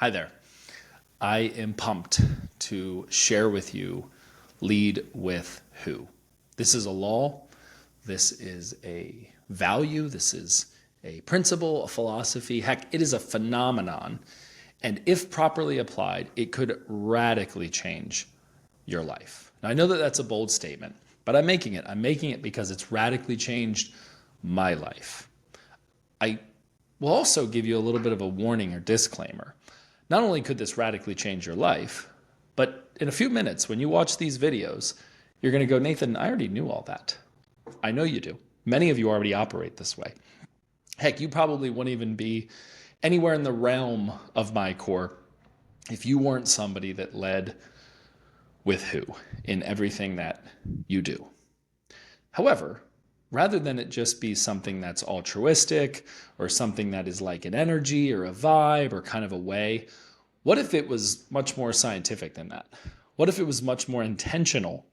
Hi there. I am pumped to share with you Lead with Who. This is a law. This is a value. This is a principle, a philosophy. Heck, it is a phenomenon. And if properly applied, it could radically change your life. Now, I know that that's a bold statement, but I'm making it. I'm making it because it's radically changed my life. I will also give you a little bit of a warning or disclaimer. Not only could this radically change your life, but in a few minutes when you watch these videos, you're going to go, Nathan, I already knew all that. I know you do. Many of you already operate this way. Heck, you probably wouldn't even be anywhere in the realm of my core if you weren't somebody that led with who in everything that you do. However, rather than it just be something that's altruistic or something that is like an energy or a vibe or kind of a way, what if it was much more scientific than that? What if it was much more intentional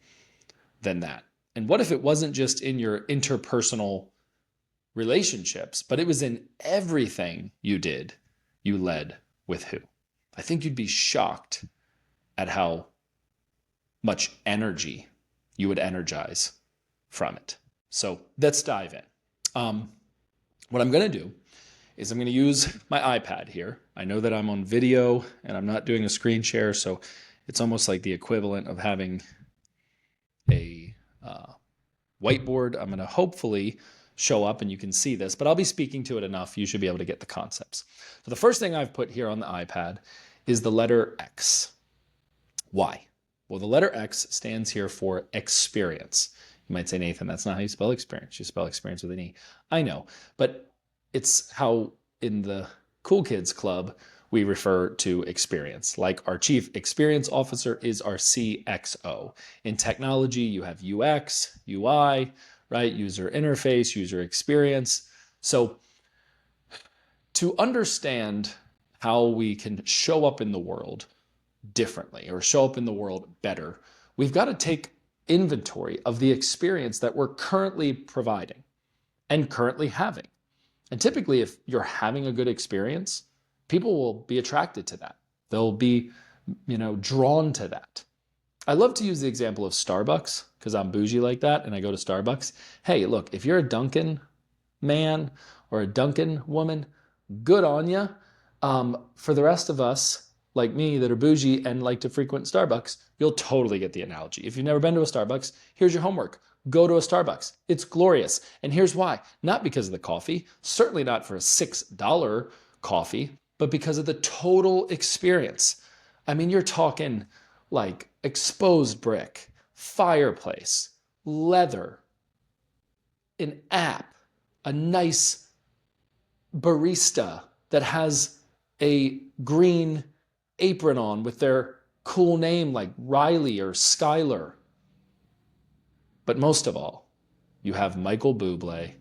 than that? And what if it wasn't just in your interpersonal relationships, but it was in everything you did, you led with who? I think you'd be shocked at how much energy you would energize from it. So let's dive in. What I'm going to do is I'm going to use my iPad here. I know that I'm on video and I'm not doing a screen share, so it's almost like the equivalent of having a whiteboard. I'm going to hopefully show up and you can see this, but I'll be speaking to it enough. You should be able to get the concepts. So the first thing I've put here on the iPad is the letter X. Why? Well, the letter X stands here for experience. You might say, Nathan, that's not how you spell experience. You spell experience with an E. I know, but it's how in the Cool Kids Club we refer to experience. Like our chief experience officer is our CXO. In technology, you have UX, UI, right? User interface, user experience. So to understand how we can show up in the world differently or show up in the world better, we've got to take inventory of the experience that we're currently providing and currently having. And typically, if you're having a good experience, people will be attracted to that. They'll be, drawn to that. I love to use the example of Starbucks because I'm bougie like that and I go to Starbucks. Hey, look, if you're a Dunkin' man or a Dunkin' woman, good on you. For the rest of us, like me, that are bougie and like to frequent Starbucks, you'll totally get the analogy. If you've never been to a Starbucks, here's your homework. Go to a Starbucks. It's glorious. And here's why. Not because of the coffee, certainly not for a $6 coffee, but because of the total experience. I mean, you're talking like exposed brick, fireplace, leather, an app, a nice barista that has a green apron on with their cool name like Riley or Skylar. But most of all, you have Michael Bublé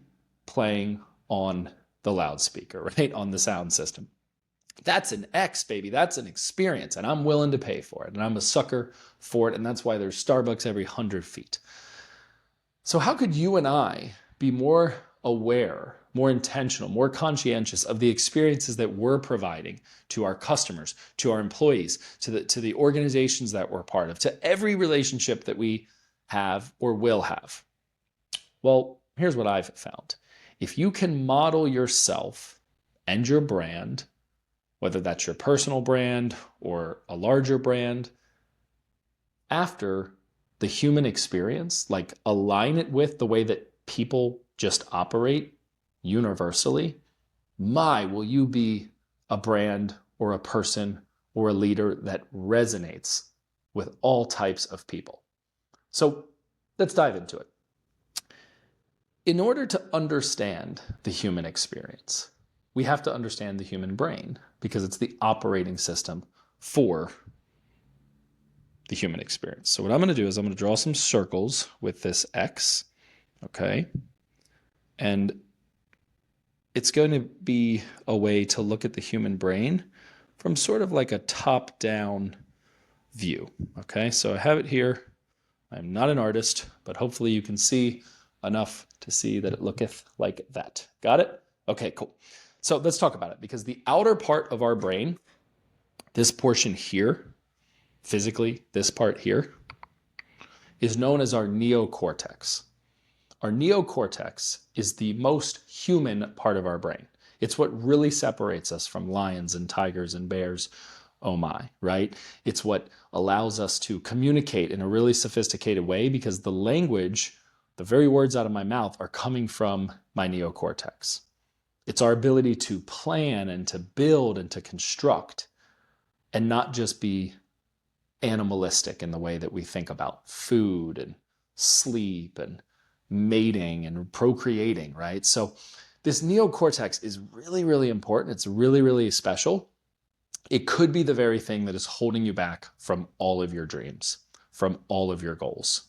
playing on the loudspeaker, right? On the sound system. That's an X, baby. That's an experience, and I'm willing to pay for it, and I'm a sucker for it, and that's why there's Starbucks every 100 feet. So how could you and I be more aware, more intentional, more conscientious of the experiences that we're providing to our customers, to our employees, to the organizations that we're part of, to every relationship that we have or will have? Well, here's what I've found. If you can model yourself and your brand, whether that's your personal brand or a larger brand, after the human experience, like align it with the way that people just operate universally, will you be a brand or a person or a leader that resonates with all types of people. So let's dive into it. In order to understand the human experience, we have to understand the human brain because it's the operating system for the human experience. So what I'm going to do is I'm going to draw some circles with this X, okay? And it's going to be a way to look at the human brain from sort of like a top-down view, okay? So I have it here. I'm not an artist, but hopefully you can see enough to see that it looketh like that. Got it? Okay, cool. So let's talk about it because the outer part of our brain This portion here, physically, this part here, is known as our neocortex. Our neocortex is the most human part of our brain. It's what really separates us from lions and tigers and bears. Oh my, right? It's what allows us to communicate in a really sophisticated way because the language, the very words out of my mouth are coming from my neocortex. It's our ability to plan and to build and to construct and not just be animalistic in the way that we think about food and sleep and mating and procreating, right? So this neocortex is really, really important. It's really, really special. It could be the very thing that is holding you back from all of your dreams, from all of your goals.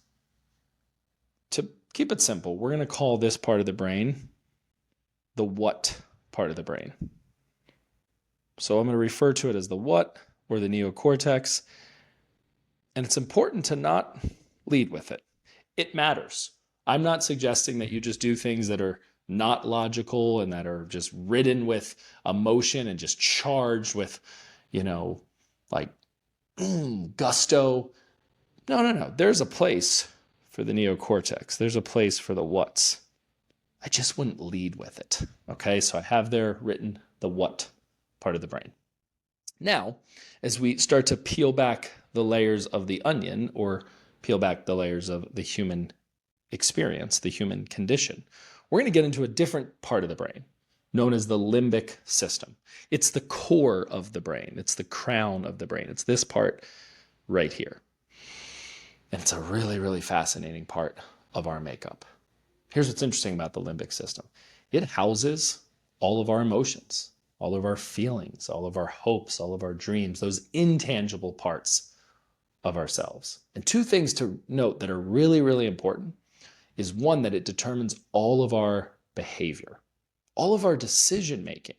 To keep it simple, we're going to call this part of the brain the what part of the brain. So I'm going to refer to it as the what or the neocortex. And it's important to not lead with it. It matters. I'm not suggesting that you just do things that are not logical and that are just ridden with emotion and just charged with, like gusto. No. There's a place for the neocortex. There's a place for the what's. I just wouldn't lead with it. Okay, so I have there written the what part of the brain. Now, as we start to peel back the layers of the onion or peel back the layers of the human experience, the human condition, we're going to get into a different part of the brain known as the limbic system. It's the core of the brain. It's the crown of the brain. It's this part right here. And it's a really, really fascinating part of our makeup. Here's what's interesting about the limbic system. It houses all of our emotions, all of our feelings, all of our hopes, all of our dreams, those intangible parts of ourselves. And two things to note that are really, really important is one, that it determines all of our behavior, all of our decision making.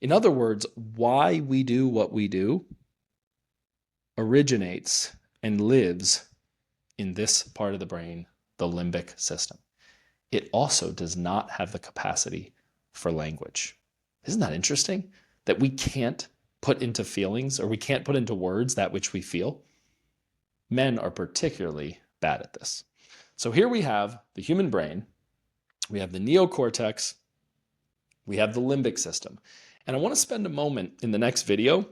In other words, why we do what we do originates and lives in this part of the brain, the limbic system. It also does not have the capacity for language. Isn't that interesting? That we can't put into feelings or we can't put into words that which we feel. Men are particularly bad at this. So here we have the human brain, we have the neocortex, we have the limbic system. And I want to spend a moment in the next video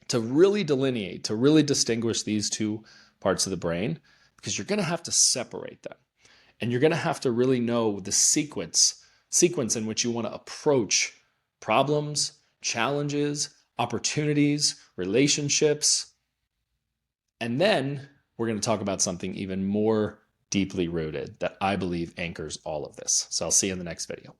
to really delineate, to really distinguish these two parts of the brain, because you're going to have to separate them. And you're going to have to really know the sequence in which you want to approach problems, challenges, opportunities, relationships. And then we're going to talk about something even more deeply rooted that I believe anchors all of this. So I'll see you in the next video.